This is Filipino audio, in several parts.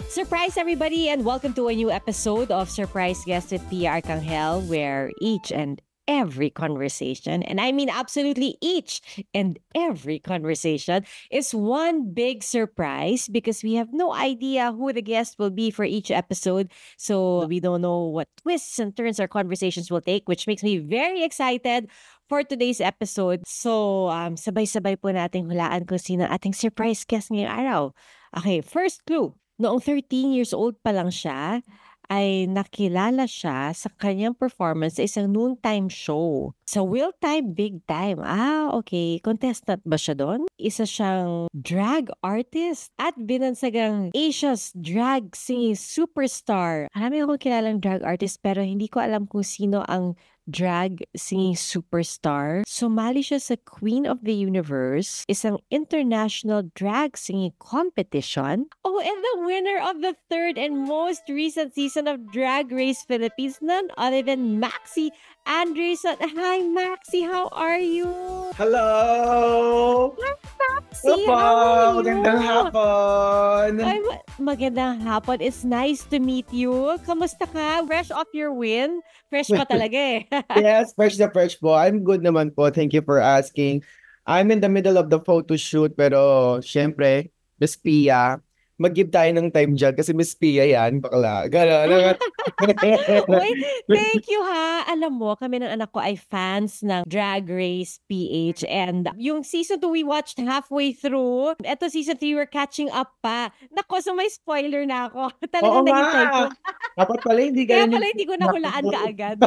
Surprise, everybody, and welcome to a new episode of Surprise Guest with Pia Arcangel, where each and every conversation, and I mean absolutely each and every conversation, is one big surprise because we have no idea who the guest will be for each episode. So we don't know what twists and turns our conversations will take, which makes me very excited for today's episode. So, sabay-sabay po nating hulaan kung sino ang ating surprise guest ngayong araw. Okay, first clue. Noong 13 years old pa lang siya, ay nakilala siya sa kanyang performance sa isang noontime show. Sa Will Time, Big Time. Okay. Contestant ba siya doon? Isa siyang drag artist at binansagang Asia's drag singing superstar. Marami akong kilalang drag artist pero hindi ko alam kung sino ang drag singing superstar. Sumali siya sa Queen of the Universe, isang international drag singing competition. Oh, and the winner of the third and most recent season of Drag Race Philippines, none other than Maxi Andreson. Hi, Maxi. How are you? Hello! Hi, Maxi. Opo, How are you? magandang hapon! Ay, magandang hapon. It's nice to meet you. Kamusta ka? Fresh off your win? Fresh pa talaga eh. Yes, fresh na fresh po. I'm good naman po. Thank you for asking. I'm in the middle of the photo shoot pero syempre, Miss Pia, mag-give tayo ng time dyan kasi Miss Pia yan, bakla. Gano'n. Uy, thank you ha. Alam mo, kami ng anak ko ay fans ng Drag Race PH and yung season 2 we watched halfway through. Eto season 3 we're catching up pa. Nako, so may spoiler na ako. Oo Talagang nahintay ko. nga! Dapat pala hindi Kaya ganun pala hindi ko nahulaan kaagad.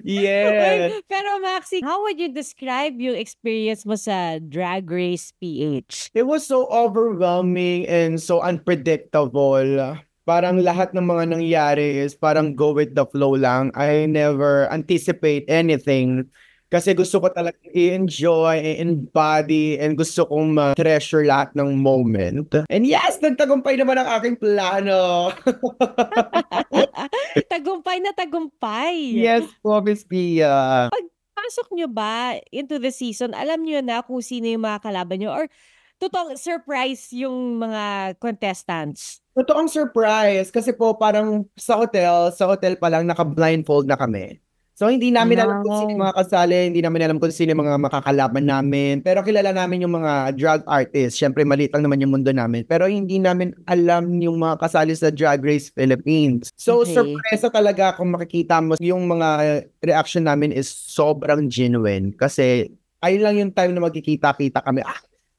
Yes! Uy, pero Maxi, how would you describe yung experience mo sa Drag Race PH? It was so overwhelming and so unpredictable. Parang lahat ng mga nangyari is parang go with the flow lang. I never anticipate anything. Kasi gusto ko talaga i-enjoy, i-embody, and gusto kong ma-treasure lahat ng moment. And yes, nagtagumpay naman ang aking plano. Tagumpay na tagumpay. Yes po, Miss Pia. Pasok nyo ba into the season, alam nyo na kung sino yung mga kalaban nyo? Or totoong surprise yung mga contestants? Totoong surprise kasi po parang sa hotel pa lang naka-blindfold na kami. So hindi namin alam kung sino yung mga kasali, hindi namin alam kung sino yung mga makakalaban namin. Pero kilala namin yung mga drag artists. Syempre maliit lang naman yung mundo namin. Pero hindi namin alam yung mga kasali sa Drag Race Philippines. So Okay. surpresa talaga kung makikita mo yung mga reaction namin is sobrang genuine. Kasi ayun lang yung time na magkikita-kita kami.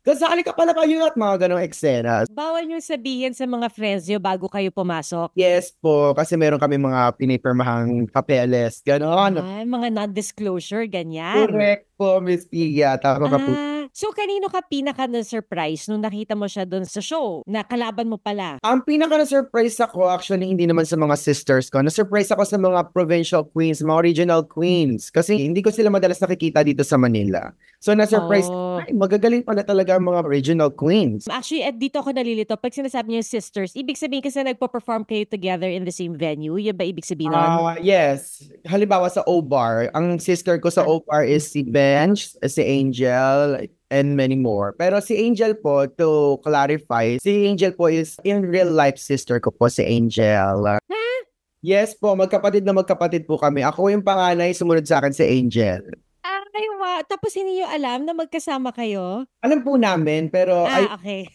Kasali ka pala kayo at mga ganong eksena. Bawal nyo sabihin sa mga friends nyo bago kayo pumasok. Yes po, kasi meron kami mga pinipirmahang papeles, ganon. Ay, mga non-disclosure, ganyan. Correct po, Miss Pia. Tama ka po. So kanino ka pinaka na-surprise nung nakita mo siya doon sa show? Na kalaban mo pala? Ang pinaka na-surprise ako, actually, hindi naman sa mga sisters ko. Na-surprise ako sa mga provincial queens, mga regional queens. Kasi hindi ko sila madalas nakikita dito sa Manila. So, na-surprise, ay, magagaling pala talaga ang mga regional queens. Actually, dito ako nalilito. Pag sinasabi niyo sisters, ibig sabihin kasi nagpo-perform kayo together in the same venue. Yun ba ibig sabihin nun? Yes. Halimbawa sa O-Bar, ang sister ko sa O-Bar is si Bench, si Angel, and many more. Pero si Angel po, to clarify, si Angel po is in real life sister ko po, si Angel. Yes po, magkapatid po kami. Ako yung panganay, sumunod sa akin si Angel. Ay, wow. Tapos hindi niyo alam na magkasama kayo? Alam po namin, pero Okay.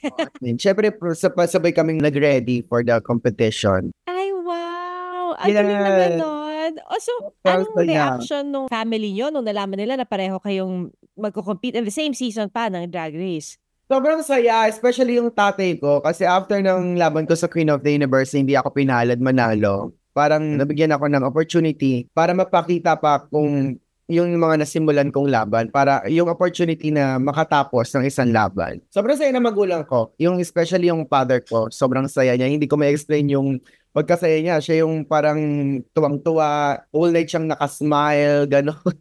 syempre sabay kaming nag-ready for the competition. Ay, wow. Ang galing naman nun. So, anong reaction ng family nyo nung nalaman nila na pareho kayong magko-compete in the same season pa ng Drag Race? Sobrang saya, especially yung tatay ko. Kasi after ng laban ko sa Queen of the Universe, hindi ako pinalad manalo. Parang nabigyan ako ng opportunity para mapakita pa kung yung mga nasimulan kong laban, para yung opportunity na makatapos ng isang laban. Sobrang saya na magulang ko. Yung especially yung father ko, sobrang saya niya. Hindi ko ma-explain yung pagkasaya niya. Siya yung parang tuwang-tuwa, all night siyang nakasmile, gano'n.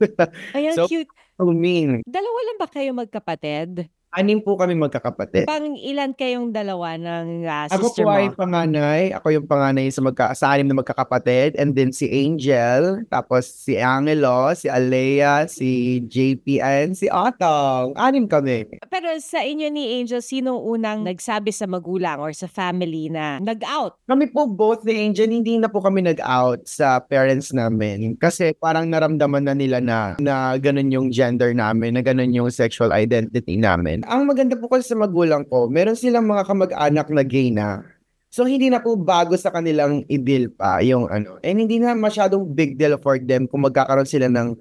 Ay, ang So, cute. mean. Dalawa lang ba kayo magkapatid? Anim po kami magkakapatid. Pang ilan kayong dalawa ng Ako sister po ay mo? panganay. Ako yung panganay sa anim na magkakapatid. And then si Angel, tapos si Angelo, si Alea, si JP, and si Otong. Anim kami. Pero sa inyo ni Angel, sino unang nagsabi sa magulang or sa family na nag-out? Kami po both ni Angel, hindi na po kami nag-out sa parents namin. Kasi parang naramdaman na nila na ganun yung gender namin, na ganun yung sexual identity namin. Ang maganda po kasi sa magulang ko, meron silang mga kamag-anak na gay na. So hindi na po bago sa kanilang i-deal pa yung ano. And hindi na masyadong big deal for them kung magkakaroon sila ng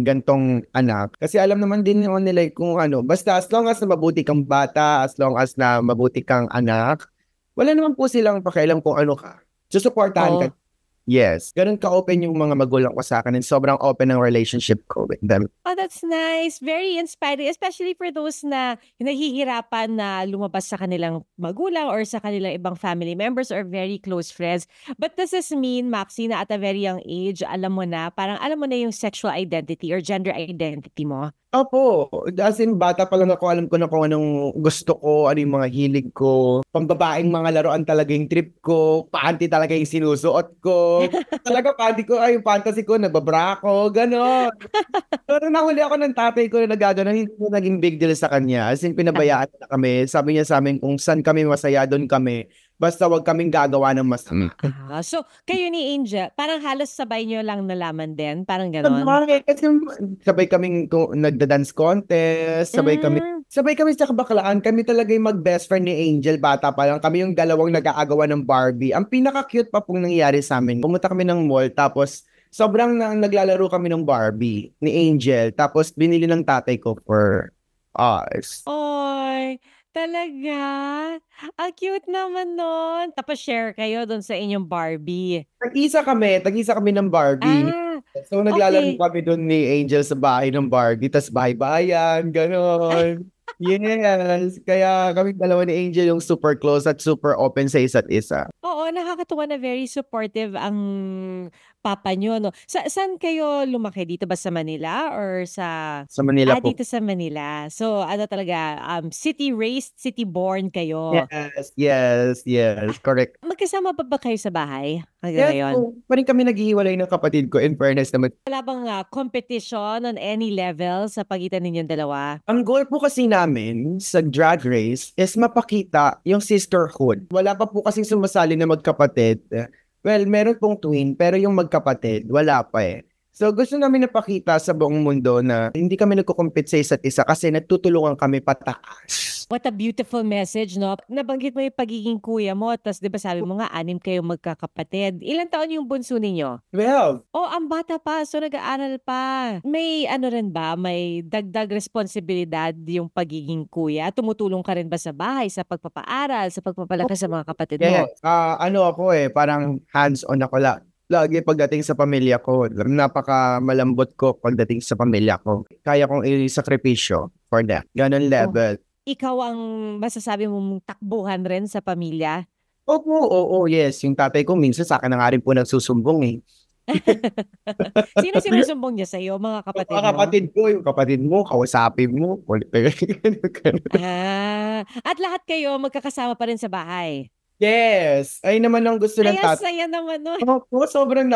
gantong anak. Kasi alam naman din nila kung ano, basta as long as na mabuti kang bata, as long as na mabuti kang anak, wala naman po silang pakialam kung ano ka. Susuportahan ka. Oh. Yes. Ganun ka-open yung mga magulang ko sa akin and sobrang open ang relationship ko with them. Oh, that's nice. Very inspiring, especially for those na nahihirapan na lumabas sa kanilang magulang or sa kanilang ibang family members or very close friends. But does this mean, Maxi, na at a very young age, alam mo na yung sexual identity or gender identity mo? Opo, as in bata pa lang ako, alam ko na kung anong gusto ko, ano yung mga hilig ko. Pambabaeng mga laruan talaga yung trip ko, panty talaga yung sinusuot ko. Talaga panty ko, ay yung fantasy ko, nagbabra ako, gano'n. Pero nahuli ako ng tatay ko na nagagano, hindi ko naging big deal sa kanya. As in, pinabayaan na kami. Sabi niya sa amin kung saan kami masaya, doon kami. Basta wag kaming gagawa ng masama. So, kayo ni Angel, parang halos sabay nyo lang nalaman din? Parang ganon? Kasi sabay kaming nagda-dance contest, sabay kami sa kabaklaan. Kami talaga yung mag-best friend ni Angel, bata pa lang. Kami yung dalawang nag-aagawa ng Barbie. Ang pinaka-cute pa pong nangyari sa amin. Pumunta kami ng mall, tapos sobrang naglalaro kami ng Barbie ni Angel. Tapos binili ng tatay ko for us. Oy, talaga? Ang cute naman nun. Tapos share kayo dun sa inyong Barbie. Tag-isa kami ng Barbie. Ah, So naglalaro okay. kami doon ni Angel sa bahay ng Barbie, tas bahay-bayan, gano'n. Yes, kaya kami dalawa ni Angel yung super close at super open sa isa't isa. Oo, nakakatuwa na very supportive ang papa nyo, no? Saan kayo lumaki? Dito ba sa Manila or sa... Sa Manila po. Dito sa Manila. So, ano talaga, city-raised, city-born kayo. Yes, correct. Magkasama ba kayo sa bahay hanggang Yes, ngayon? pa rin kami naghihiwalay ng kapatid ko, in fairness naman. Wala bang competition on any level sa pagitan ninyong dalawa? Ang goal po kasi namin sa Drag Race is mapakita yung sisterhood. Wala pa po kasing sumasali na magkapatid. Well, meron pong twin, pero yung magkapatid, wala pa eh. So gusto namin napakita sa buong mundo na hindi kami nagko-compete sa isa't isa kasi nagtutulungan kami pataas. What a beautiful message, no? Nabanggit mo yung pagiging kuya mo, tapos di ba sabi mo nga, 6 kayo magkakapatid. Ilan taon yung bunso ninyo? 12. Oh, ang bata pa, so nag-aaral pa. May ano rin ba, may dagdag responsibilidad yung pagiging kuya? Tumutulong ka rin ba sa bahay, sa pagpapaaral, sa pagpapalaki sa mga kapatid mo? Yes. Ano ako eh, parang hands-on ako lagi pagdating sa pamilya ko. Napaka malambot ko pagdating sa pamilya ko. Kaya kong i-sakripisyo for that. Ganon level. Ikaw ang masasabi mong takbuhan rin sa pamilya? Oo, yes. Yung tatay ko minsan sa akin na nga rin po nagsusumbong eh. Sino sinusumbong niya sa'yo, mga kapatid mo? Mga kapatid ko, yung kapatid mo, kausapin mo. At lahat kayo magkakasama pa rin sa bahay? Yes. Ay naman ang gusto ng Ay, tatay. saya naman nun. Opo, sobrang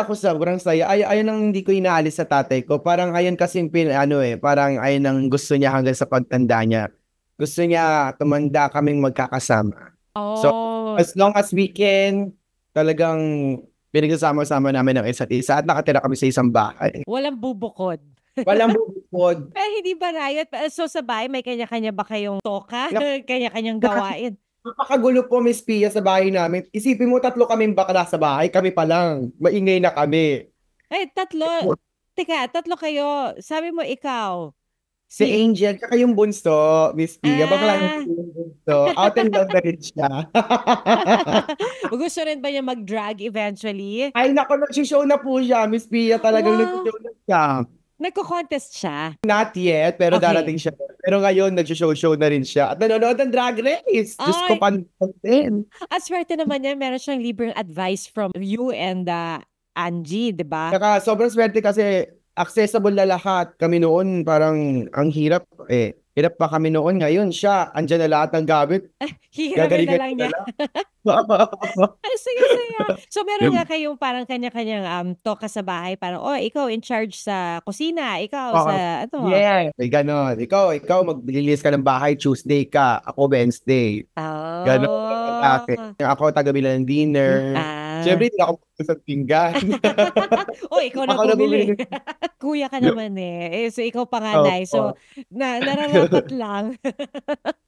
saya. Ayun ang hindi ko inaalis sa tatay ko. Parang ayun kasi parang ayun ang gusto niya hanggang sa pagtanda niya. Gusto niya tumanda kaming magkakasama. So, Oh, as long as we can, talagang pinagsasama-sama namin ang isa't isa at nakatira kami sa isang bahay. walang bubukod. Walang bubukod. Hindi ba riot? So sa bahay, may kanya-kanya ba kayong toka? Yep. Kanya-kanyang gawain? Napakagulo po, Miss Pia, sa bahay namin. Isipin mo, 3 kaming bakla sa bahay, kami pa lang. Maingay na kami. Ay, 3. Teka, 3 kayo. Sabi mo ikaw. Si Angel, kaka yung bunso, Miss Pia. Bakla Ah. yung bunso. Out and love na rin siya. Gusto rin ba niya mag-drag eventually? Ay, naku, nag-show na po siya, Miss Pia. Talagang Wow. nag-show na siya. Nagko-contest siya? Not yet, pero Okay. darating siya. Pero ngayon, nag-show na rin siya. At nanonood ng Drag Race. Diyos ko, Ay. pansin. At swerte naman niya, meron siyang libreng advice from you and Angie, di ba? Saka sobrang swerte kasi accessible na lahat. Kami noon, parang ang hirap eh. Hirap pa kami noon. Ngayon siya, andyan na lahat ng gamit. Hihiramin na Gagalingan lang ko na niya. lang. Ay, saya-saya. So, meron nga kayong parang kanya-kanyang toka sa bahay. Parang, oh, ikaw in charge sa kusina. Ikaw Oo. sa, ano. Yeah. May ganon. Ikaw, maglilinis ka ng bahay, Tuesday ka. Ako, Wednesday. Ganon ang Oh. akin. Ako, taga-bila ng dinner. Ah. Siyempre, hindi ako sa pinggan. Oh, ikaw na Ako na bumili. bumili. Kuya ka naman eh. So, ikaw panganay. So, Opo. nararapat lang.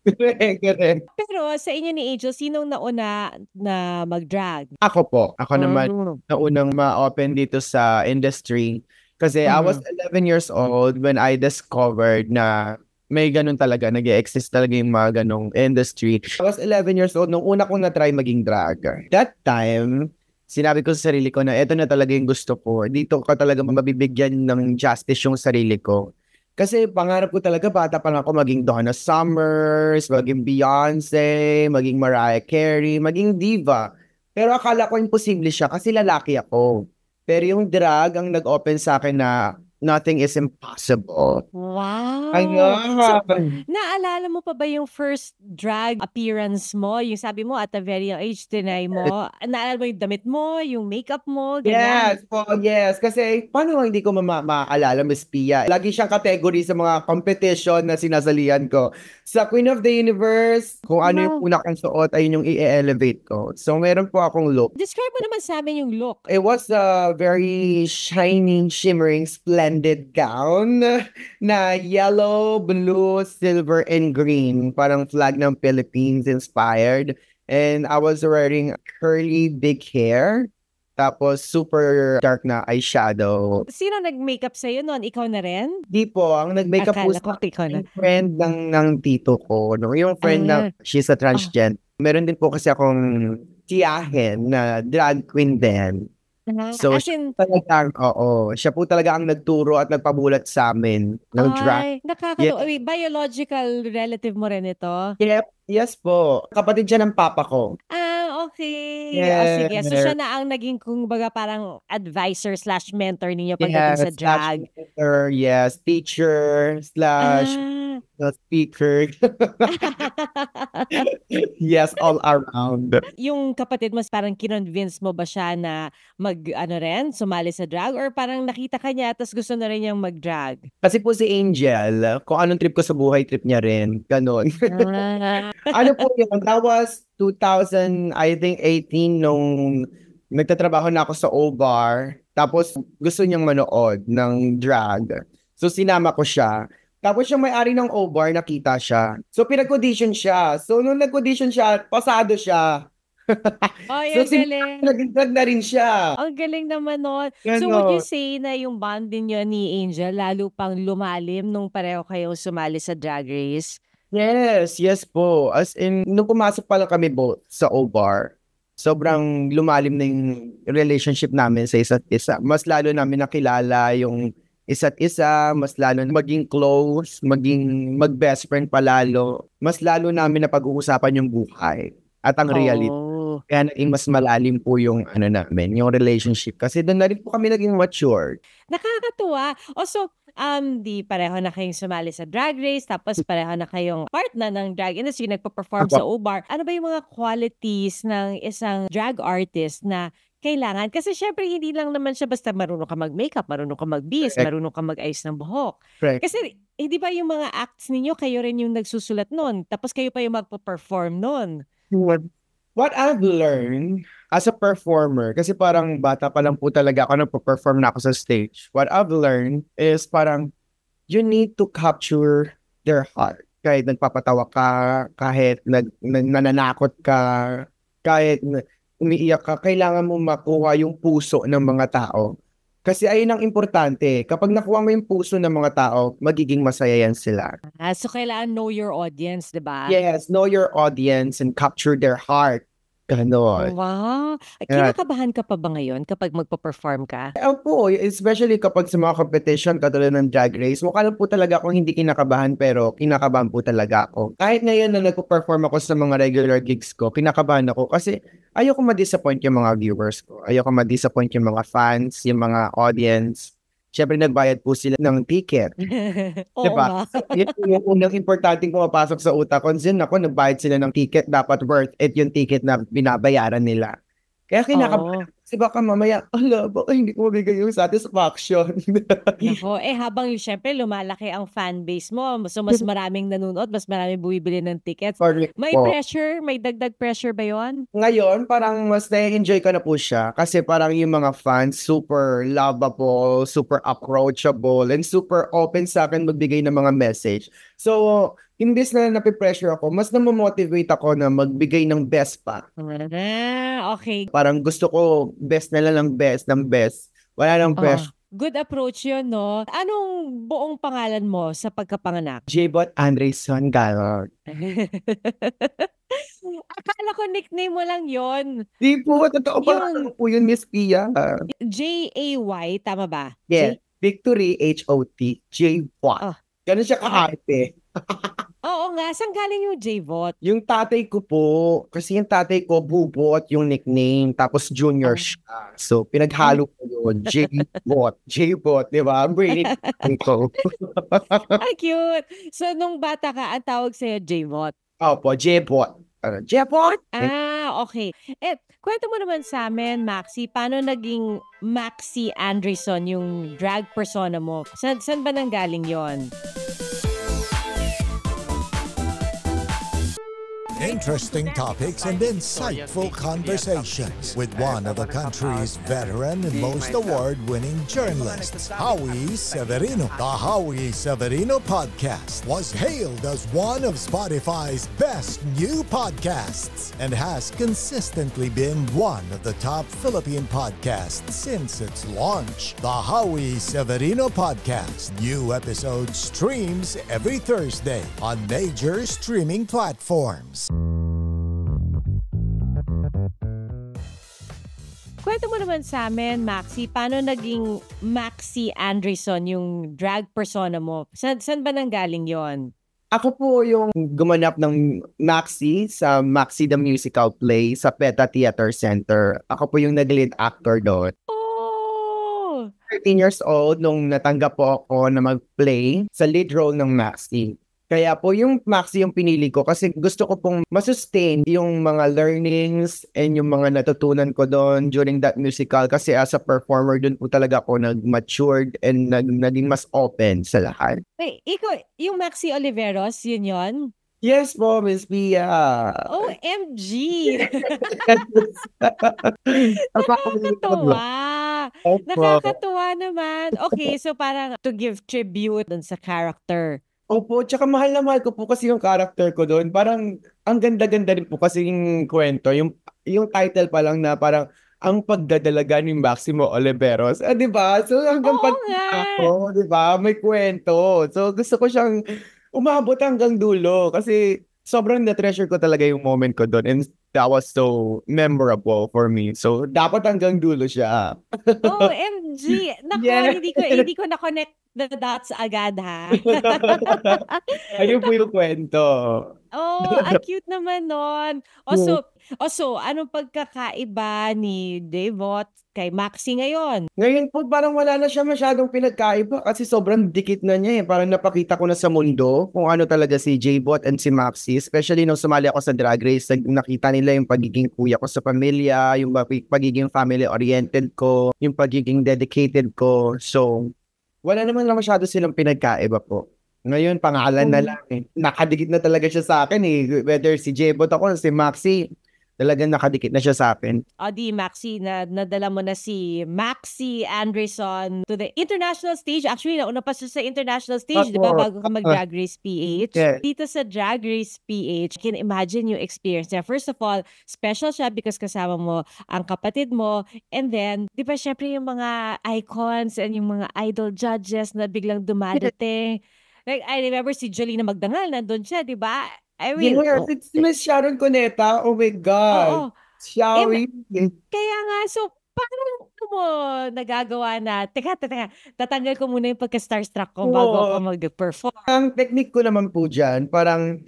Correct. Pero sa inyo ni Angel, sinong nauna na mag-drag? Ako po. Ako naman, Mm. naunang ma-open dito sa industry. Kasi I was 11 years old when I discovered na may ganun talaga, nag-exist talaga yung mga ganong industry. I was 11 years old nung una kong na-try maging drag. That time, sinabi ko sa sarili ko na eto na talaga yung gusto ko. Dito ko talaga mabibigyan ng justice yung sarili ko. Kasi pangarap ko talaga, bata pa lang ako maging Donna Summers, maging Beyonce, maging Mariah Carey, maging diva. Pero akala ko imposible siya kasi lalaki ako. Pero yung drag ang nag-open sa akin na nothing is impossible. Wow! So, Ayan. naalala mo pa ba yung first drag appearance mo? Yung sabi mo at a very young age, tinry mo. Naalala mo yung damit mo, yung makeup mo, ganyan? Yes, po, yes. Kasi paano hindi ko maaalala, Miss Pia? Lagi siyang category sa mga competition na sinasalihan ko. Sa Queen of the Universe, kung ano yung Wow. una kong suot, ayun yung i-elevate ko. So, meron po akong look. Describe mo naman sa amin yung look. It was a very shining, shimmering, splendid gown na yellow, blue, silver, and green. Parang flag ng Philippines inspired. And I was wearing curly, big hair. Tapos super dark na eyeshadow. Sino nag-makeup sa'yo noon? Ikaw na rin? Di po, ang nag-makeup po Akala ko sa ikaw na. yung friend ng tito ko. No? Yung friend na she's a transgender. Meron din po kasi akong tiyahin na drag queen din. So, As in, siya po talaga ang nagturo at nagpabulat sa amin ng drag. ay, nakakatawa. Wait, biological relative mo rin ito? Yep, yes po. Kapatid siya ng papa ko. Ah, okay. O sige. So, Yes. siya na ang naging, kumbaga, parang advisor slash mentor ninyo pagdating sa Yes, drag. mentor, yes, teacher, slash speaker. Yes, all around. Yung kapatid mo, parang kinonvince mo ba siya na sumali sa drag? Or parang nakita ka niya tapos gusto na rin niyang mag-drag? Kasi po si Angel, kung anong trip ko sa buhay, trip niya rin. Ganon. Ano po yun? That was 2000, I think 18 nung nagtatrabaho na ako sa O-Bar. Tapos gusto niyang manood ng drag. So sinama ko siya. Tapos yung may-ari ng O-Bar, nakita siya. So pinag-audition siya. So nung nag-audition siya, pasado siya. Ay, So ang galing. nag-drag na rin siya. Ang galing naman nun. So would you say na yung bond niyo ni Angel lalo pang lumalim nung pareho kayong sumali sa Drag Race? Yes po. As in, nung pumasok pa lang kami both sa O-Bar, sobrang lumalim na yung relationship namin sa isa't isa. Mas lalo namin nakilala yung isa't isa, mas lalo na maging close, mag-best friend palalo. Mas lalo namin na pag-uusapan yung buhay at ang reality. Oh. Kaya naging mas malalim po yung namin, yung relationship. Kasi doon na rin po kami naging mature. Nakakatuwa. Also, di pareho na kayong sumali sa Drag Race, tapos pareho na kayong part na ng drag industry, nagpa-perform sa O-Bar. Ano ba yung mga qualities ng isang drag artist na kailangan? Kasi syempre, hindi lang naman siya basta marunong ka mag-makeup, marunong ka mag-bis, Correct. marunong ka mag-ayos ng buhok. Correct. Kasi, hindi ba yung mga acts ninyo, kayo rin yung nagsusulat nun, tapos kayo pa yung magpa-perform nun? What I've learned as a performer, kasi parang bata pa lang po talaga ako nagpo-perform na ako sa stage. What I've learned is parang you need to capture their heart. Kahit nagpapatawa ka, kahit nananakot ka, kahit umiiyak ka, kailangan mo makuha yung puso ng mga tao. Kasi ayun ang importante. Kapag nakuha mo yung puso ng mga tao, magiging masaya yan sila. So, kailangan know your audience, di ba? Yes, know your audience and capture their heart. Ganon. Wow. Kinakabahan ka pa ba ngayon kapag magpa-perform ka? Po, especially kapag sa mga competition katulad ng Drag Race, mukha lang po talaga akong hindi kinakabahan pero kinakabahan po talaga ako. Kahit ngayon na nagpo-perform ako sa mga regular gigs ko, kinakabahan ako kasi ayoko ma-disappoint yung mga viewers ko. Ayoko ma-disappoint yung mga fans, yung mga audience. Syempre nagbayad po sila ng ticket. Oo Diba? nga. Yun yung unang importanteng pumapasok sa utak ko. Sin ako, nagbayad sila ng ticket, dapat worth it yung ticket na binabayaran nila. Kaya Oo. kinakabahan. Kasi baka mamaya, baka hindi ko mabigay yung satisfaction. Nako, habang syempre lumalaki ang fan base mo, so mas maraming nanonood, mas maraming bumibili ng tickets. Correct May po. pressure? May dagdag pressure ba yon? Ngayon, parang mas na-enjoy ko na po siya kasi parang yung mga fans super lovable, super approachable, and super open sa akin magbigay ng mga message. So, imbes na napipressure ako, mas namomotivate ako na magbigay ng best pa. Okay. Parang gusto ko best na lang ng best ng best. Wala nang Oo. pressure. Good approach yun, no? Anong buong pangalan mo sa pagkapanganak? J-Bot Andresen Gallard. Akala ko nickname mo lang yon. Di po, totoo pa Yung po yun, Miss Pia. J-A-Y, tama ba? Yeah, Victory, H-O-T, J-Bot. Oh. Ganun siya kaharte. Oo nga, saan galing yung J-Bot? Yung tatay ko po, kasi yung tatay ko, Bubot yung nickname, tapos junior siya. So, pinaghalo ko yun, J-Bot, J-Bot, di ba? Ang brainy ko. Ay, cute. So, nung bata ka, ang tawag sa'yo J-Bot? Opo, J-Bot. J-Bot! Okay. Kwento mo naman sa amin, Maxi, paano naging Maxi Andresen yung drag persona mo? Saan ba nanggaling yon? Interesting topics and insightful conversations with one of the country's veteran and most award-winning journalists, Howie Severino. The Howie Severino podcast was hailed as one of Spotify's best new podcasts and has consistently been one of the top Philippine podcasts since its launch. The Howie Severino podcast. New episode streams every Thursday on major streaming platforms. Kwento mo naman sa amin, Maxi, paano naging Maxi Andresen yung drag persona mo? Saan ba nanggaling yon? Ako po yung gumanap ng Maxi sa Maxi the Musical Play sa PETA Theater Center. Ako po yung nag-lead actor doon. Oh! 13 years old nung natanggap po ako na mag-play sa lead role ng Maxi. Kaya po yung Maxi yung pinili ko kasi gusto ko pong masustain yung mga learnings and yung mga natutunan ko doon during that musical kasi as a performer doon po talaga ako nag-matured and naging mas open sa lahat. Wait, ikaw, yung Maxi Oliveros, yun yon? Yes po, Miss Pia. OMG! Nakakatuwa! Nakakatuwa naman. Okay, so parang to give tribute dun sa character. Opo, tsaka mahal na mahal ko po kasi yung character ko doon. Parang ang ganda-ganda rin po kasi yung kwento. Yung title pa lang na parang ang pagdadalaga ni Maximo Oliveros. Di ba? So hanggang ako, di ba? May kwento. So gusto ko siyang umabot hanggang dulo kasi sobrang na-treasure ko talaga yung moment ko doon. And that was so memorable for me. So dapat hanggang dulo siya. OMG! Naku, Yeah. hindi ko na-connect the dots agad, ha? Ayun po yung kwento. Oh, ang cute naman nun. Also, anong pagkakaiba ni Devot kay Maxi ngayon? Ngayon po parang wala na siya masyadong pinagkaiba kasi sobrang dikit na niya eh. Parang napakita ko na sa mundo kung ano talaga si J-Bot and si Maxi. Especially nung sumali ako sa Drag Race, nakita nila yung pagiging kuya ko sa pamilya, yung pagiging family-oriented ko, yung pagiging dedicated ko. So, wala naman lang masyado silang pinagkaiba po. Ngayon, pangalan na lang eh. Nakadikit na talaga siya sa akin eh. Whether si J-Bot ako, si Maxi, talagang nakadikit na siya sa akin. O di, Maxi, nadala mo na si Maxi Andresen to the international stage. Actually, nauna pa siya sa international stage, di ba? Bago ka mag-Drag Race PH. Yeah. Dito sa Drag Race PH, can imagine yung experience niya. First of all, special siya because kasama mo ang kapatid mo. And then, di ba, syempre yung mga icons and yung mga idol judges na biglang dumadating. Like, I remember si Jolina Magdangal, nandun siya, di ba? I mean, Yes, si Miss Sharon Cuneta, oh my God. oo. Shall we? Kaya nga, so, paano mo nagagawa na, teka, tatanggal ko muna yung pagka-starstruck ko bago ako mag-perform. Ang technique ko naman po dyan, parang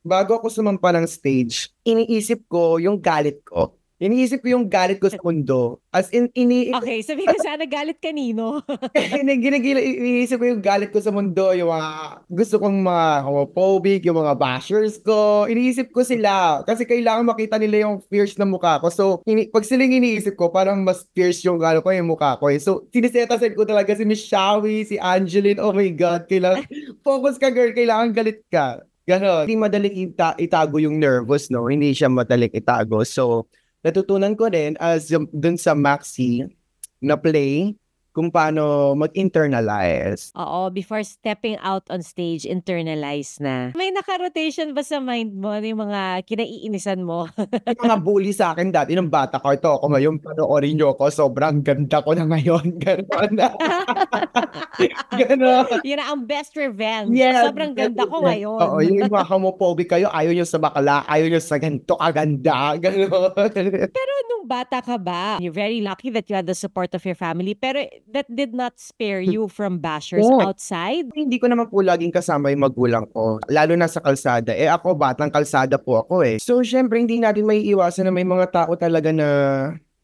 bago ako sumampa ng stage, iniisip ko yung galit ko. Iniisip ko yung galit ko sa mundo. As in, Okay, sabi ko sana galit kanino. iniisip ko yung galit ko sa mundo, yung mga gusto kong mga homophobic, yung mga bashers ko. Iniisip ko sila kasi kailangan makita nila yung fierce na mukha ko. So, pag silang iniisip ko, parang mas fierce yung yung mukha ko. So, sinisetasin ko talaga si Miss Shawi, si Angeline. Oh my God, kailangan focus ka girl, kailangan galit ka. Ganon. Hindi madaling itago yung nervous, no? Hindi siya madaling itago. So, natutunan ko rin as dun sa Maxi na play kung paano mag-internalize. Oo, before stepping out on stage, internalize na. May naka-rotation ba sa mind mo yung mga kinaiinisan mo? Yung mga bully sa akin dati nung bata ko, ito ako ngayon, panoorin nyo ko, sobrang ganda ko na ngayon. Ganon. Ganon. Yun na ang best revenge. Yes. Sobrang ganda ko ngayon. Oo, yung mga homophobic kayo, ayaw nyo sa bakla, ayaw nyo sa ganito kaganda. Ganon. Pero nung bata ka ba, you're very lucky that you had the support of your family, pero that did not spare you from bashers Yeah. outside? Hindi ko naman po laging kasama yung magulang ko. Lalo na sa kalsada. Ako, batang kalsada po ako eh. So, syempre, hindi natin may iwasan na may mga tao talaga na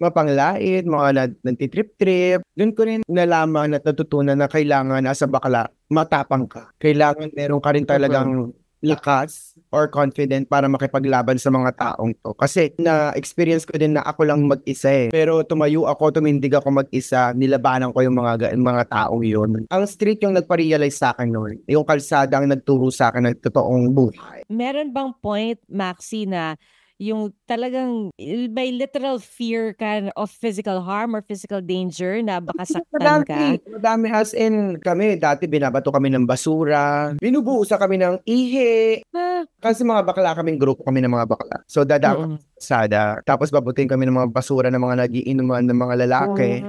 mapanglait, mga nagtitrip-trip. Doon ko rin nalaman at natutunan na kailangan nasa bakla, matapang ka. Kailangan meron ka rin talagang lakas or confident para makipaglaban sa mga taong to. Kasi na-experience ko din na ako lang mag-isa eh. Pero tumayo ako, tumindig ako mag-isa, nilabanan ko yung mga taong yun. Ang street yung nagpa-realize sa akin noon. Yung kalsada ang nagturo sa akin ng totoong buhay. Meron bang point, Maxi, na yung talagang may literal fear ka of physical harm or physical danger na baka saktan ka? Madami as in kami. Dati binabato kami ng basura. Binubuusa kami ng ihi. Kasi mga bakla kaming grupo kami ng mga bakla. So dadaan kami sa kalsada. Tapos babutin kami ng mga basura ng mga nagiinuman ng mga lalaki.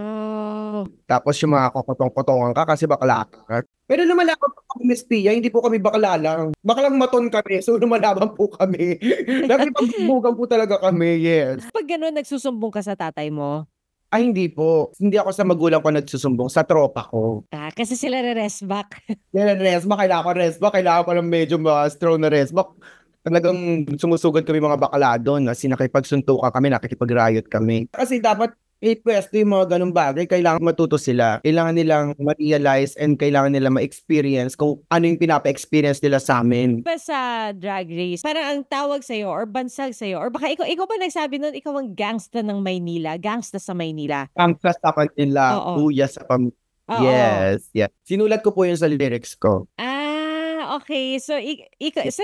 Tapos yung mga kokotong-kotongan ka kasi bakla ka. Pero lumalaban po kami, Miss Pia, hindi po kami bakla lang. Baklang maton kami, so lumalaban po kami. Nakipagbugan po talaga kami, yes. Pag gano'n, nagsusumbong ka sa tatay mo? Ay, hindi po. Hindi ako sa magulang ko nagsusumbong, sa tropa ko. Kasi sila re-resback. Yan, resma, kailangan ko resma, kailangan ko ng medyo strong na resma. Talagang sumusugod kami mga bakla doon kasi nakipagsuntukan kami, nakikipag-riot kami. Kasi dapat pwesto yung mga ganung bagay, kailangan matuto sila. Kailangan nilang ma-realize and kailangan nila ma-experience kung ano yung pinapa-experience nila sa amin. Ba sa Drag Race, parang ang tawag sa'yo or bansag sa'yo, or baka ikaw ba nagsabi nun, ikaw ang gangsta ng Maynila, gangsta sa Maynila? Ang sa kanila, Oo. kuya sa Oo. Yes, yes. Sinulat ko po yun sa lyrics ko. Okay. So,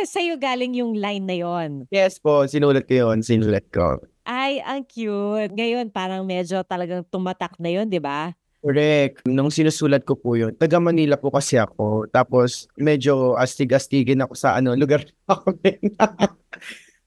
sa'yo galing yung line na yon. Yes po, sinulat ko. Ay, ang cute. Ngayon, parang medyo talagang tumatak na yon, di ba? Correct. Nung sinusulat ko po yun, taga Manila po kasi ako. Tapos, medyo astig-astigin ako sa lugar ako.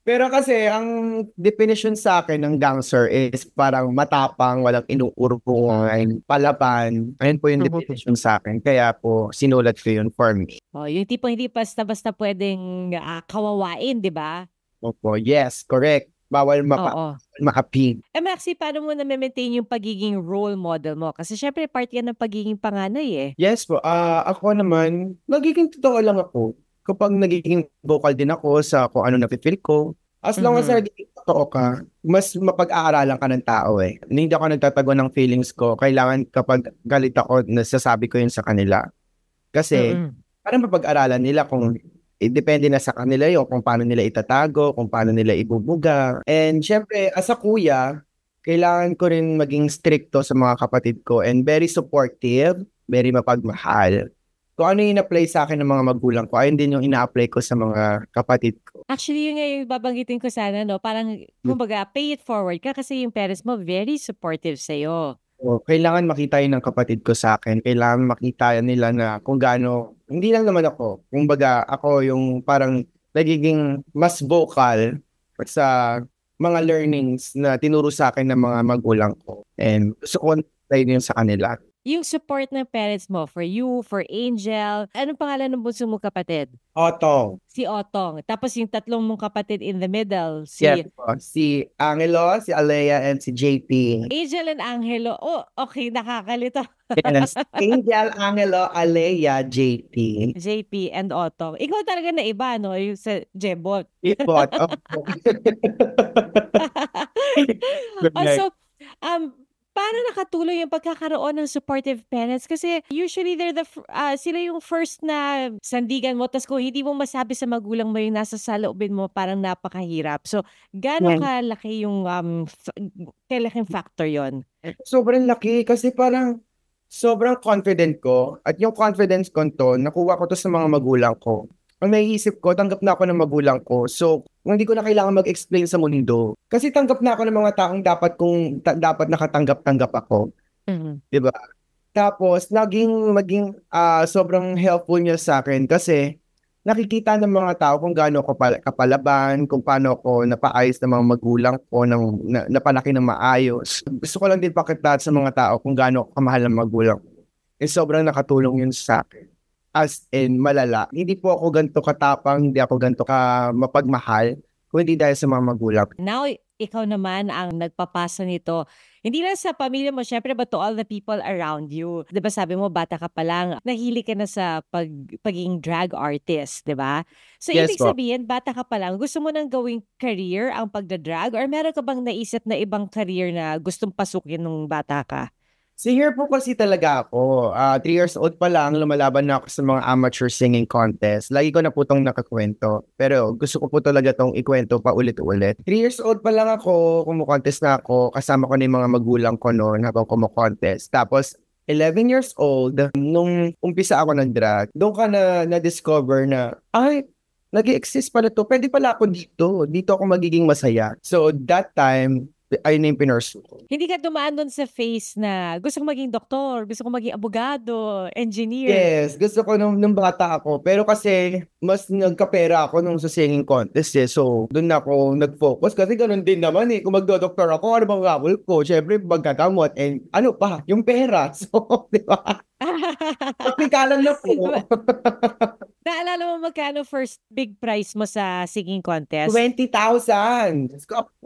Pero kasi, ang definition sa akin ng gangster is parang matapang, walang inuurungan, palaban. Ayun po yung definition sa akin. Kaya po, sinulat ko yun for me. Yung tipo hindi basta-basta pwedeng kawawain, di ba? Opo, yes, correct. Bawal Oo. ma-appeal. Maxi, paano mo na-maintain yung pagiging role model mo? Kasi syempre, part yan ng pagiging panganay eh. Yes po, ako naman, nagiging totoo lang ako. Kapag nagiging vocal din ako sa kung ano na-feel ko, as long as nagiging totoo ka, mas mapag-aaralan ka ng tao eh. Hindi ako nagtatago ng feelings ko. Kailangan kapag galit ako, nasasabi ko yun sa kanila. Kasi, parang mapag-aralan nila kung depende na sa kanila yun, kung paano nila itatago, kung paano nila ibubuga. And syempre, as a kuya, kailangan ko rin maging stricto sa mga kapatid ko and very supportive, very mapagmahal. Kung ano yung ina-apply sa akin ng mga magulang ko, ayun din yung ina-apply ko sa mga kapatid ko. Actually, yun nga yung babanggitin ko sana, no? Parang, kumbaga, pay it forward ka kasi yung parents mo very supportive sa'yo. Kailangan makita yun ng kapatid ko sa akin. Kailangan makita nila na kung gaano, hindi lang naman ako. Kumbaga, ako yung parang nagiging mas vocal sa mga learnings na tinuro sa akin ng mga magulang ko. And gusto ko yun sa kanila. Yung support ng parents mo for you, for Angel. Anong pangalan ng bunso mong kapatid? Otong. Si Otong. Tapos yung tatlong mong kapatid in the middle, Yes si po. Si Angelo, si Alea, and si JP. Angel and Angelo. Oh, okay, nakakalito. Yes. Angel, Angelo, Alea, JP. JP and Otong. Ikaw talaga na iba, no? Yung sa Jebot. Ipot. So, paano nakatulong yung pagkakaroon ng supportive parents? Kasi usually sila yung first na sandigan mo. Tapos kung hindi mo masabi sa magulang mo yung nasa saloobin mo, parang napakahirap. So, gaano kalaki yung kalaking factor yon? Sobrang laki kasi parang sobrang confident ko. At yung confidence ko to, nakuha ko to sa mga magulang ko. Ang naiisip ko, tanggap na ako ng magulang ko. So, hindi ko na kailangan mag-explain sa mundo. Kasi tanggap na ako ng mga taong dapat nakatanggap-tanggap ako. Mhm. Diba? Tapos, maging sobrang helpful niya sa akin kasi nakikita ng mga tao kung gaano ako kapalaban, kung paano ako napaayos ng mga magulang ko, napalaki ng maayos. Gusto ko lang din pakita sa mga tao kung gaano ako kamahal ng magulang ko. Sobrang nakatulong yun sa akin. As in, malala. Hindi po ako ganito katapang, hindi ako ganito ka mapagmahal, kung hindi dahil sa mga magulang. Now, ikaw naman ang nagpapasa nito. Hindi lang sa pamilya mo, syempre, but to all the people around you. Diba sabi mo, bata ka pa lang, nahili ka na sa pagiging drag artist, diba? So, Yes ibig po. sabihin, bata ka pa lang, gusto mo nang gawing career ang pagdadrag? Or meron ka bang naisip na ibang career na gustong pasukin nung bata ka? Singer po kasi talaga ako. 3 years old pa lang, lumalaban na ako sa mga amateur singing contest. Lagi ko na po itong nakakwento. Pero gusto ko po talaga itong ikwento pa ulit-ulit. 3 years old pa lang ako, kumukontest na ako. Kasama ko na yung mga magulang ko noon habang kumukontest. Tapos, 11 years old, nung umpisa ako ng drag, doon ka na-discover na, ay, nag-exist pala to. Pwede pala ako dito. Dito ako magiging masaya. So, that time, ayun na yung pinursu ko. Hindi ka dumaan doon sa phase na gusto ko maging doktor, gusto ko maging abogado, engineer. Yes, gusto ko nung bata ako. Pero kasi, mas nagkapera ako nung sa singing contest eh. So, doon ako nag-focus. Kasi ganun din naman eh. Kung magdo-doktor ako, ano bang gagawin ko? Siyempre, magkakamot. And ano pa? Yung pera. So, di ba? Kapikalan na po. Naalala mo magkano first big prize mo sa singing contest? 20,000.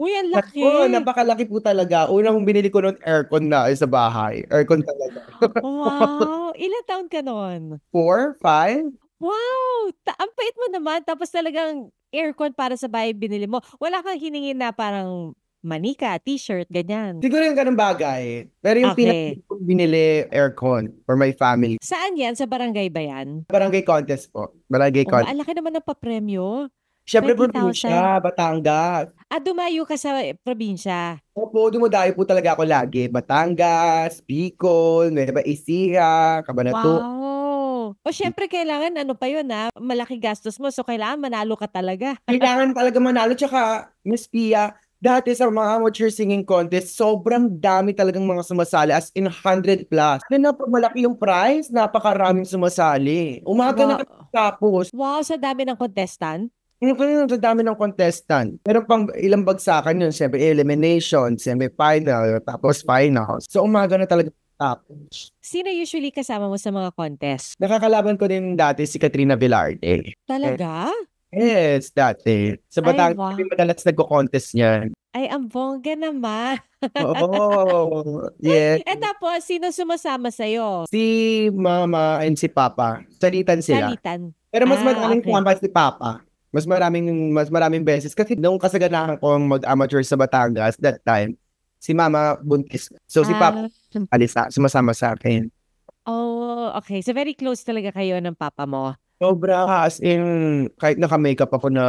Uy, ang laki. Napakalaki po talaga. Unang binili ko noon, aircon na sa bahay. Aircon talaga. Wow! Ilan taon ka noon? 4, 5? Wow! Ang pait mo naman. Tapos talagang aircon para sa bahay binili mo. Wala kang hiningin na parang manika, t-shirt, ganyan. Siguro yung ganung bagay. Pero yung Okay. binili aircon for my family. Saan yan? Sa barangay ba yan? Barangay contest po. Barangay Oh, contest. ang laki naman ng papremyo. Siyempre, 20,000. probinsya, Batangas. Dumayo ka sa probinsya. Opo, dumadayo po talaga ako lagi. Batangas, Bicol, Nueva Ecija, Cabanatuan. Wow! O syempre kailangan ano pa yun malaki gastos mo so kailangan manalo ka talaga. Kailangan talaga manalo. Tsaka, Miss Pia, dati sa mga amateur singing contest, sobrang dami talagang mga sumasali, as in 100 plus. Na pag malaki yung prize, napakaraming sumasali. Umaga na tapos. Wow, sa dami ng contestant. Yung sa dami ng contestant. Meron pang ilang bagsakan yun. Siyempre, elimination, semi-final, tapos finals. So, umaga na talaga tapos. Sino usually kasama mo sa mga contest? Nakakalaban ko din dati si Katrina Velarde. Talaga? Yes, dati. Sa Batangas, wow. kami madalas nagko-contest niyan. Ay, ang bongga naman. Oo. Yes. Tapos, sino sumasama sa'yo? Si Mama and si Papa. Salitan sila. Salitan. Pero mas maraming okay. tama si Papa. Mas maraming beses. Kasi nung kasaganahan ko mag-amateur sa Batangas that time, si Mama buntis. So si Papa alisa, sumasama sa akin. Oh, okay. So very close talaga kayo ng papa mo. Sobra, as in, kahit naka-makeup ako na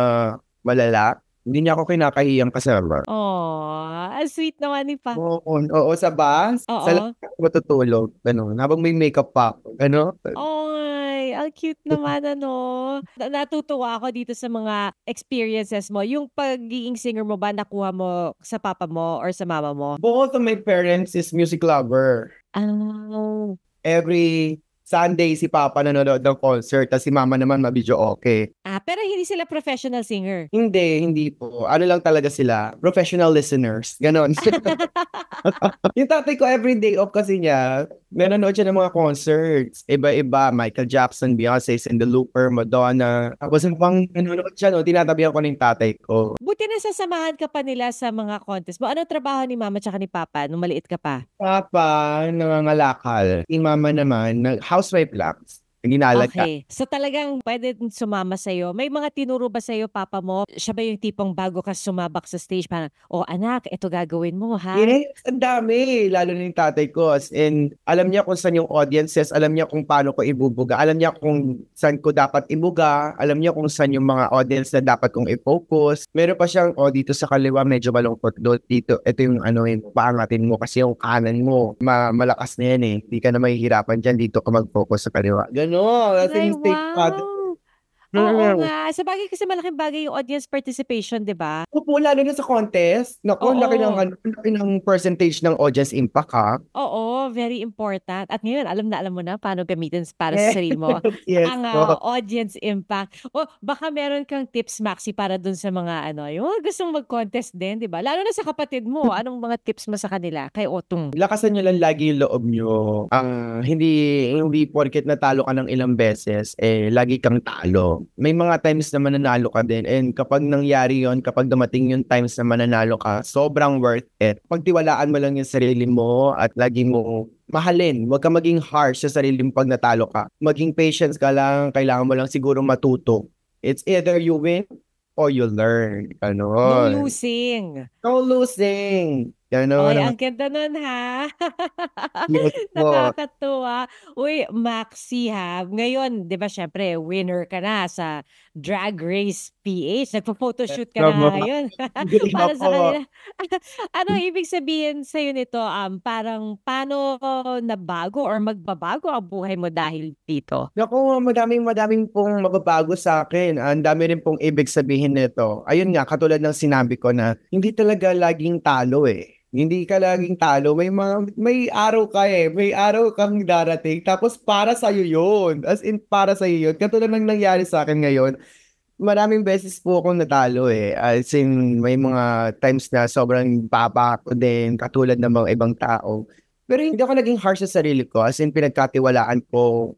malala, hindi niya ako kinakahiyang kasama. Oh, sweet naman ni Pa. Oo, sa bus. Oo. Sa lahat ako matutulog. Ganun. Habang may makeup pa ako. Ano? Ay, ang cute naman Natutuwa ako dito sa mga experiences mo. Yung pagiging singer mo ba nakuha mo sa papa mo or sa mama mo? Both of my parents is music lover. Oh. Every Sunday si Papa nanonood ng concert, tapos si Mama naman mabidyo okay. Pero hindi sila professional singer. Hindi po. Ano lang talaga sila, professional listeners. Ganon. Yung tatay ko every day off kasi niya, nanonood siya ng mga concerts. Iba-iba, Michael Jackson, Beyonce, Cyndi Lauper, Madonna. Tapos pang nanonood siya, no, tinatabihan ko ng tatay ko. Buti na sasamahan ka pa nila sa mga contest mo. Ano trabaho ni Mama tsaka ni Papa nung maliit ka pa? Papa, nangangalakal. Si Mama naman, housewife lang. Ginalaga. Okay. So talagang pwede din sumama sa'yo. May mga tinuro ba sa'yo, Papa mo? Siya ba yung tipong bago ka sumabak sa stage? Parang, anak, ito gagawin mo, ha? Yes, ang dami. Lalo na yung tatay ko. As in, alam niya kung saan yung audiences, alam niya kung paano ko ibubuga, alam niya kung saan ko dapat ibuga, alam niya kung saan yung mga audience na dapat kong i-focus. Meron pa siyang, dito sa kaliwa, medyo malungkot doon. Dito, ito yung paangatin mo kasi yung kanan mo, malakas na yan eh. Hindi ka na mahihirapan dyan, dito ka mag-focus sa kaliwa. Ganon. That's Ay, yung state father. wow. Oo nga. Sa bagay kasi malaking bagay yung audience participation, di ba? Opo, lalo na sa contest. Naku, Oo. laki ng percentage ng audience impact ha. Oo, very important. At ngayon, alam mo na paano gamitin para sa sarili mo. Yes Ang po. audience impact. Baka meron kang tips, Maxi, para dun sa mga yung mga gustong mag-contest din, di ba? Lalo na sa kapatid mo. Anong mga tips mo sa kanila? Kay Otong. Lakasan nyo lang lagi yung loob nyo. Hindi porket natalo ka ng ilang beses, lagi kang talo. May mga times na mananalo ka din. And kapag nangyari yon, kapag dumating yung times na mananalo ka, sobrang worth it. Pagtiwalaan mo lang yung sarili mo at lagi mo mahalin. Huwag ka maging harsh sa sarili mo pag natalo ka. Maging patience ka lang. Kailangan mo lang siguro matuto. It's either you win or you learn. No Ganon. losing. No losing. Ganon. Ay, ang ganda nun, ha? Yes po. Nakakatuwa. Uy, Maxi, ha? Ngayon, di ba, syempre, winner ka na sa Drag Race PH. Nagpo-photoshoot ka na ngayon. Para sa kanila. Ano ibig sabihin sa'yo nito? Parang, paano nabago or magbabago ang buhay mo dahil dito? Naku, madaming pong mababago sa akin. Ang dami rin pong ibig sabihin nito. Ayun nga, katulad ng sinabi ko na hindi talaga laging talo eh. Hindi ka laging talo. May araw ka eh. May araw kang darating. Tapos para sa'yo yun. As in, para sa'yo yun. Katulad ng nangyari sa akin ngayon, maraming beses po akong natalo eh. As in, may mga times na sobrang baba ko din, katulad ng mga ibang tao. Pero hindi ako naging harsh sa sarili ko. As in, pinagkatiwalaan ko.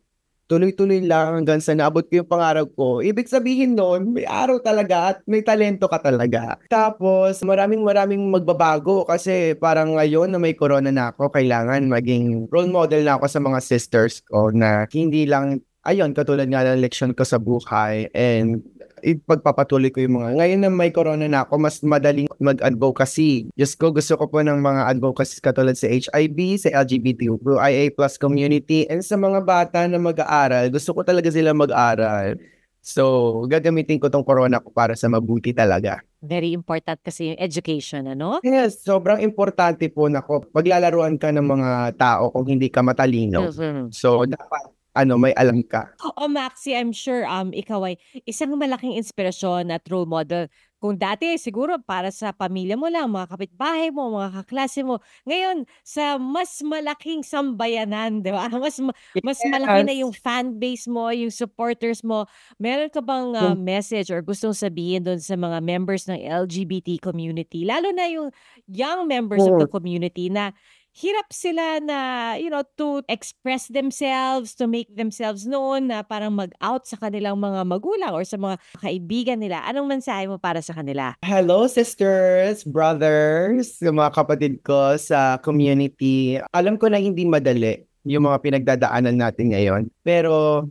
Tuloy-tuloy lang hanggang sa naabot ko yung pangarap ko. Ibig sabihin nun, may araw talaga at may talento ka talaga. Tapos, maraming magbabago kasi parang ngayon na may corona na ako, kailangan maging role model na ako sa mga sisters ko na hindi lang, ayun, katulad nga ng leksyon ko sa buhay and ipagpapatuloy ko yung mga. Ngayon na may corona na ako, mas madaling mag-advocacy. Gusto ko po ng mga advocacy katulad sa HIV, sa LGBTQIA+ community, and sa mga bata na mag-aaral. Gusto ko talaga sila mag-aral. So, gagamitin ko tong corona ko para sa mabuti talaga. Very important kasi yung education, ano? Yes, sobrang importante po nako. Paglalaruan ka ng mga tao kung hindi ka matalino. So, dapat may alam ka. Maxi, I'm sure ikaw ay isang malaking inspirasyon at role model. Kung dati siguro para sa pamilya mo lang, mga kapitbahay mo, mga kaklase mo. Ngayon, sa mas malaking sambayanan, di ba? Mas malaki na yung fan base mo, yung supporters mo. Meron ka bang message or gustong sabihin doon sa mga members ng LGBT community? Lalo na yung young members of the community na hirap sila na, to express themselves, to make themselves known, na parang mag-out sa kanilang mga magulang or sa mga kaibigan nila. Anong mensahe mo para sa kanila? Hello, sisters, brothers, yung mga kapatid ko sa community. Alam ko na hindi madali yung mga pinagdadaanan natin ngayon, pero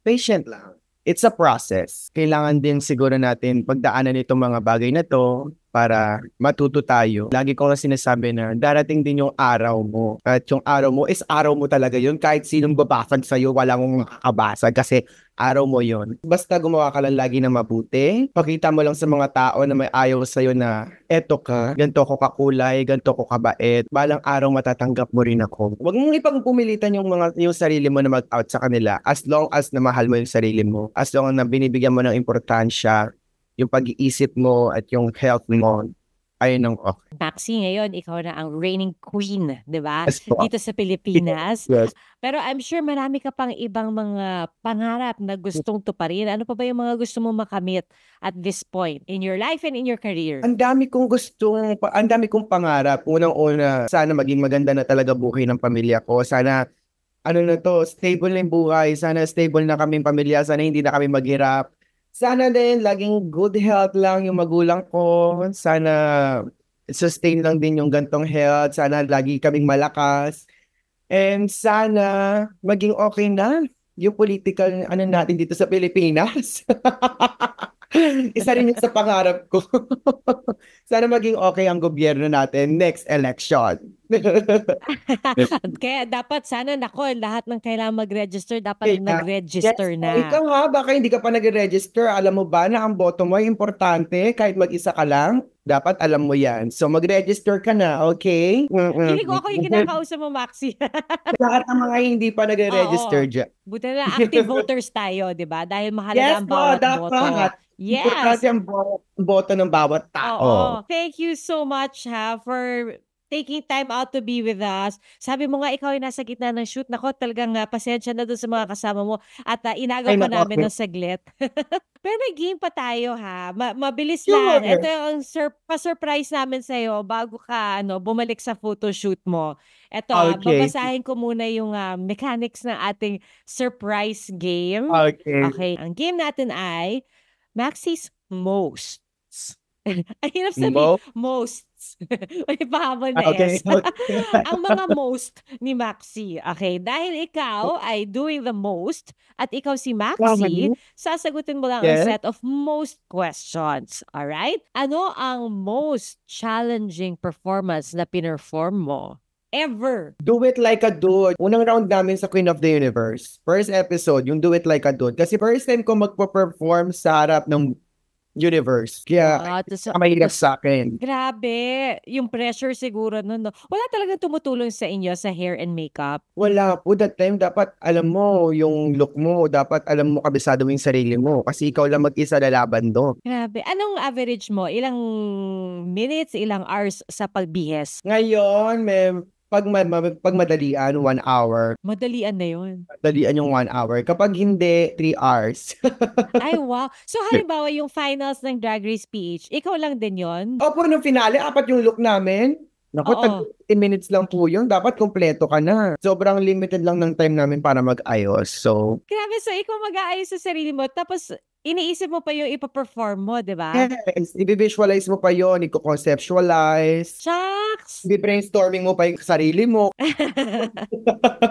patient lang. It's a process. Kailangan din siguro natin pagdaanan itong mga bagay na to para matuto tayo. Lagi ko nga sinasabi na darating din yung araw mo. At yung araw mo is araw mo talaga yun. Kahit sinong babasag sa'yo, walang makakabasag kasi araw mo yun. Basta gumawa ka lang lagi ng mabuti. Pakita mo lang sa mga tao na may ayaw sa'yo na eto ka, ganito ko kakulay, ganito ko kabait. Balang araw matatanggap mo rin ako. Huwag mong ipagpumilitan yung sarili mo na mag-out sa kanila as long as na mahal mo yung sarili mo. As long as na binibigyan mo ng importansya yung pag-iisip mo at yung health mo. Ayun ang okay. Maxi, ngayon, ikaw na ang reigning queen, di ba? Yes po. Dito sa Pilipinas. Yes. Pero I'm sure marami ka pang ibang mga pangarap na gustong tuparin. Ano pa ba yung mga gusto mong makamit at this point in your life and in your career? Ang dami kong pangarap. Unang-una, sana maging maganda na talaga buhay ng pamilya ko. Sana, stable na yung buhay. Sana stable na kaming pamilya. Sana hindi na kami maghirap. Sana din, laging good health lang yung magulang ko. Sana sustain lang din yung gantong health. Sana lagi kaming malakas. And sana maging okay na yung political natin dito sa Pilipinas. Isa rin yun sa pangarap ko. Sana maging okay ang gobyerno natin next election. Kaya dapat sana, lahat ng kailangan mag-register, dapat nag-register Yes, na. ikaw ha, baka hindi ka pa nag-register. Alam mo ba na ang boto mo ay importante kahit mag-isa ka lang? Dapat alam mo yan. So mag-register ka na, okay? Hindi ko ako yung kinakausap mo, Maxi. Lahat ng mga hindi pa nag-register dyan. Buti na active voters tayo, di ba? Dahil mahalaga ang bawat boto. Yes. Importante ang boto ng bawat tao. Thank you so much for taking time out to be with us. Sabi mo nga, ikaw ay nasa gitna ng shoot. Nako, talagang pasensya na doon sa mga kasama mo. At inagaw pa namin ng saglit. Pero may game pa tayo ha. Mabilis lang. Ito yung pa-surprise namin sa'yo bago ka bumalik sa photoshoot mo. Ito, babasahin ko muna yung mechanics ng ating surprise game. Okay. Ang game natin ay Maxi's Mosts. Ang hirap sabihin, mosts. May pahabol na S. Ang mga most ni Maxi. Okay, dahil ikaw ay doing the most at ikaw si Maxi, sasagutin mo lang ang set of most questions. Alright? Ano ang most challenging performance na pinerform mo ever? Do It Like a Dude. Unang round namin sa Queen of the Universe. First episode, yung Do It Like a Dude. Kasi first time ko magpo-perform sa harap ng universe. Kaya, mahirap sa akin. Grabe. Yung pressure siguro nun. No? Wala talagang tumutulong sa inyo sa hair and makeup? Wala po. That time, dapat alam mo yung look mo. Dapat alam mo kabisado mo yung sarili mo. Kasi ikaw lang mag-isa lalaban do. Grabe. Anong average mo? Ilang minutes, ilang hours sa pagbihis? Ngayon, pag madalian, 1 hour. Madalian na yun. Madalian yung 1 hour. Kapag hindi, 3 hours. Ay, wow. So, halimbawa, yung finals ng Drag Race PH, ikaw lang din yon? Opo, nung finale, 4 yung look namin. Naku, 10 minutes lang po yun. Dapat kompleto ka na. Sobrang limited lang ng time namin para mag-ayos. So, grabe. So, ikaw mag-aayos sa sarili mo. Tapos, iniisip mo pa yung ipaperform mo, di ba? yes. I-visualize mo pa yun. I-conceptualize. Shucks! I-brainstorming mo pa yung sarili mo.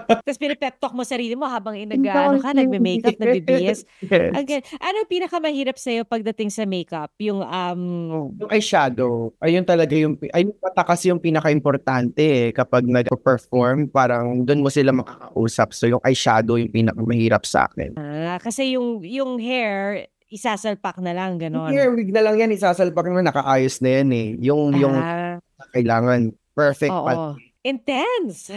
Tapos pinipep talk mo sarili mo habang nagme-makeup, nagbe-BS. Again, ano pinakamahirap sa'yo pagdating sa makeup? Yung eyeshadow. Ayun talaga ayun kasi yung pinaka-importante kapag nag-perform. Parang doon mo sila makakausap. So yung eyeshadow yung pinakamahirap sa akin. Kasi yung hair, isasalpak na lang, gano'n. Hair wig na lang yan, isasalpak na, nakaayos na yan eh. Yung kailangan perfect. Intense!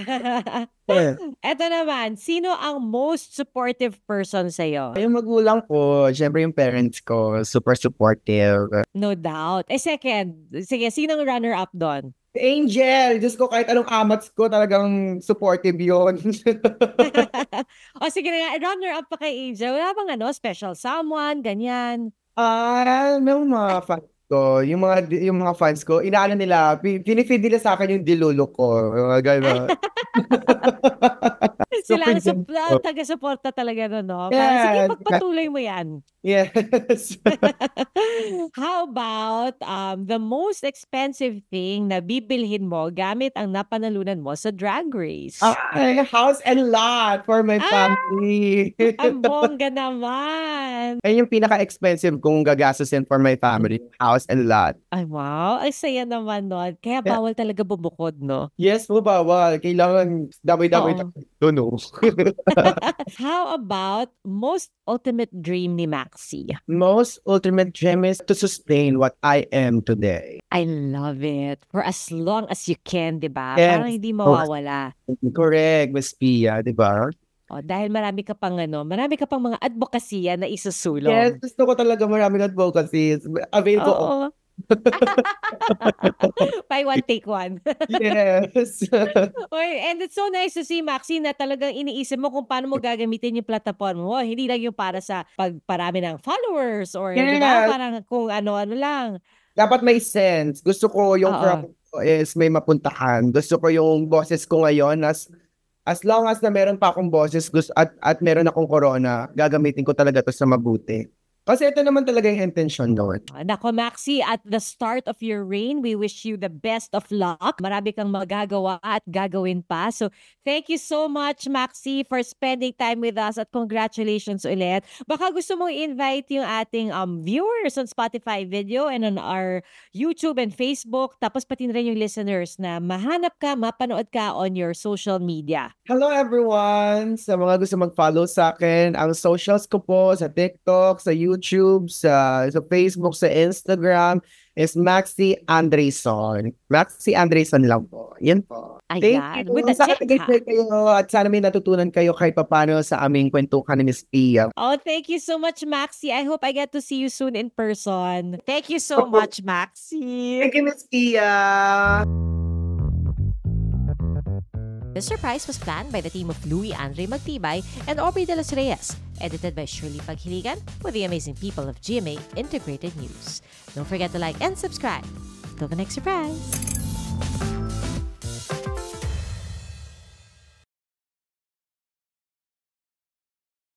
Eto naman, sino ang most supportive person sa'yo? Yung magulang ko, syempre yung parents ko, super supportive. No doubt. Second, sige, sinong runner-up doon? Angel! Diyos ko, kahit anong amats ko, talagang supportive yun. Sige na nga, runner-up pa kay Angel. Wala bang special someone, ganyan? May mga fans ko. Yung mga fans ko, inaano nila, pinifeed nila sa akin yung dilulo ko. Gano'n. Sila ang taga-suporta talaga nun, no? Parang, sige, pagpatuloy mo yan. Yes. How about the most expensive thing na bibilhin mo gamit ang napanalunan mo sa Drag Race? House and lot for my family. Ang bongga naman. Ayun yung pinaka-expensive kong gagastusin for my family. House and lot. Ay, wow. Ay, saya naman nun. Kaya bawal talaga bumukod, no? Yes po, bawal. Kailangan damay-damay doon, no? How about most ultimate dream ni Maxi? Most ultimate dream is to sustain what I am today. I love it. For as long as you can, di ba? Yes. Parang hindi mawawala. Correct, Miss Pia, di ba? Dahil marami ka pang mga advokasya na isusulong. Yes, gusto ko talaga maraming advocacies. Avail ko Buy one, take one. Yes. Oy, and it's so nice to see, Maxi, na talagang iniisip mo kung paano mo gagamitin yung platform mo. Hindi lang yung para sa pagparami ng followers or, di ba? Yes. Parang kung ano-ano lang. Dapat may sense. Gusto ko yung Oo. crowd ko is may mapuntahan. Gusto ko yung boses ko ngayon as long as na meron pa akong boses at meron akong corona, gagamitin ko talaga to sa mabuti. Kasi ito naman talaga yung intention doon. Nako, Maxi, at the start of your reign, we wish you the best of luck. Marami kang magagawa at gagawin pa. So, thank you so much, Maxi, for spending time with us at congratulations ulit. Baka gusto mong invite yung ating viewers on Spotify video and on our YouTube and Facebook. Tapos pati na rin yung listeners na mahanap ka, mapanood ka on your social media. Hello everyone! Sa mga gusto mag-follow sa akin, ang socials ko po sa TikTok, sa YouTube, sa Facebook, sa Instagram is Maxi Andreson. Maxi Andreson lang po. Yan po. Thank Ayan, you. with the Sana check, nag-enjoy kayo at sana may natutunan kayo kahit papano sa aming kwentuhan ni Miss Pia. Oh, thank you so much, Maxi. I hope I get to see you soon in person. Thank you so much, Maxi. Thank you, Miss Pia! The surprise was planned by the team of Louie Andre Magtibay and Aubrey De Los Reyes, edited by Shirley Paghiligan with the amazing people of GMA Integrated News. Don't forget to like and subscribe. Till the next surprise!